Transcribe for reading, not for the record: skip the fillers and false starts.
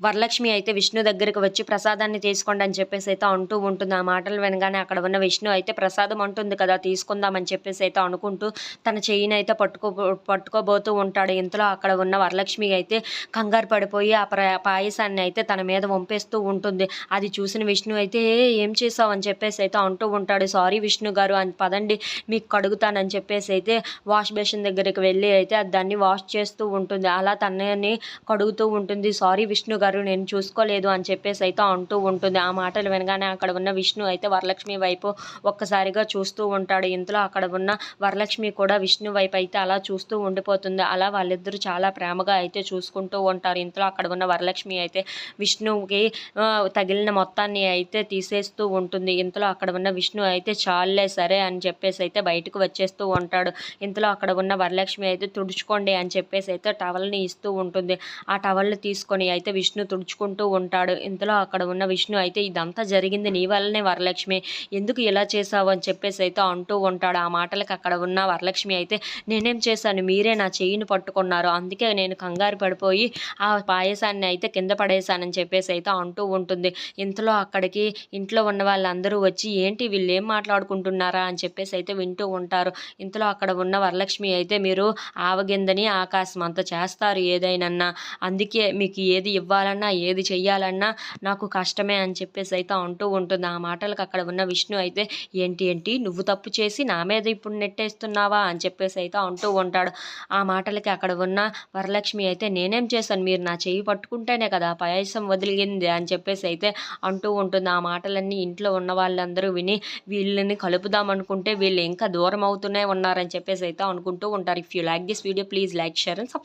వరలక్ష్మి అయితే విష్ణు దగ్గరికి వచ్చి ప్రసాదాన్ని తీసుకోండి అని చెప్పేసి అయితే అంటూ ఉంటుంది. ఆ మాటలు వినగానే అక్కడ ఉన్న విష్ణు అయితే ప్రసాదం అంటుంది కదా తీసుకుందామని చెప్పేసి అయితే అనుకుంటూ తన చెయ్యిని అయితే పట్టుకోబోతూ ఉంటాడు. ఇంతలో అక్కడ ఉన్న వరలక్ష్మి అయితే కంగారు పడిపోయి ఆ పాయసాన్ని అయితే తన మీద వంపేస్తూ ఉంటుంది. అది చూసిన విష్ణు అయితే ఏం చేసావు అని చెప్పేసి అయితే అంటూ ఉంటాడు. సారీ విష్ణు గారు అని పదండి మీకు కడుగుతానని చెప్పేసి అయితే వాష్ బేసిన్ దగ్గరికి వెళ్ళి అయితే దాన్ని వాష్ చేస్తూ ఉంటుంది. అలా తనని కడుగుతూ ఉంటుంది. సారీ విష్ణు గారు నేను చూసుకోలేదు అని చెప్పేసి అయితే అంటూ ఉంటుంది. ఆ మాటలు వినగానే అక్కడ ఉన్న విష్ణు అయితే వరలక్ష్మి వైపు ఒక్కసారిగా చూస్తూ ఉంటాడు. ఇంతలో అక్కడ ఉన్న వరలక్ష్మి కూడా విష్ణు వైపు అయితే అలా చూస్తూ ఉండిపోతుంది. అలా వాళ్ళిద్దరూ చాలా ప్రేమగా అయితే చూసుకుంటూ ఉంటారు. ఇంతలో అక్కడ ఉన్న వరలక్ష్మి అయితే విష్ణువుకి తగిలిన మొత్తాన్ని అయితే తీసేస్తూ ఉంటుంది. ఇంతలో అక్కడ ఉన్న విష్ణు అయితే చాలులే సరే అని చెప్పేసి అయితే బయటకు వచ్చేస్తూ ఉంటాడు. ఇంతలో అక్కడ ఉన్న వరలక్ష్మి అయితే తుడుచుకోండి అని చెప్పేసి అయితే టవల్ని ఇస్తూ ఉంటుంది. ఆ టవల్ని తీసుకొని అయితే విష్ణు తుడుచుకుంటూ ఉంటాడు. ఇంతలో అక్కడ ఉన్న విష్ణు అయితే ఇదంతా జరిగింది నీ వల్లనే వరలక్ష్మి, ఎందుకు ఇలా చేసావు అని చెప్పేసి అయితే అంటూ ఉంటాడు. ఆ మాటలకు అక్కడ ఉన్న వరలక్ష్మి అయితే నేనేం చేశాను, మీరే నా చెయ్యిని పట్టుకున్నారు, అందుకే నేను కంగారు పడిపోయి ఆ పాయసాన్ని అయితే కింద పడేశానని చెప్పేసి అయితే అంటూ ఉంటుంది. ఇంతలో అక్కడికి ఇంట్లో ఉన్న వాళ్ళందరూ వచ్చి ఏంటి వీళ్ళు ఏం మాట్లాడుకుంటున్నారా అని చెప్పేసి అయితే వింటూ ఉంటారు. ఇంతలో అక్కడ ఉన్న వరలక్ష్మి అయితే మీరు ఆవగిందని ఆకాశం అంత చేస్తారు ఏదైనా, అందుకే మీకు ఏది ఇవ్వాలన్నా ఏది చెయ్యాలన్నా నాకు కష్టమే అని చెప్పేసి అయితే అంటూ ఉంటుంది. ఆ మాటలకు అక్కడ ఉన్న విష్ణు అయితే ఏంటి ఏంటి నువ్వు తప్పు చేసి నా మీద ఇప్పుడు నెట్టేస్తున్నావా అని చెప్పేసి అయితే అంటూ ఉంటాడు. ఆ మాటలకి అక్కడ ఉన్న వరలక్ష్మి అయితే నేనేం చేశాను, మీరు నా చెయ్యి పట్టుకుంటేనే కదా పాయసం వదిలింది అని చెప్పేసి అయితే అంటూ ఉంటుంది. ఆ మాటలన్నీ ఇంట్లో ఉన్న వాళ్ళందరూ విని వీళ్ళని కలుపుదాం అనుకుంటే వీళ్ళు ఇంకా దూరం అవుతూనే ఉన్నారని చెప్పేసి అయితే అనుకుంటూ ఉంటారు. If you like this video please like share and subscribe.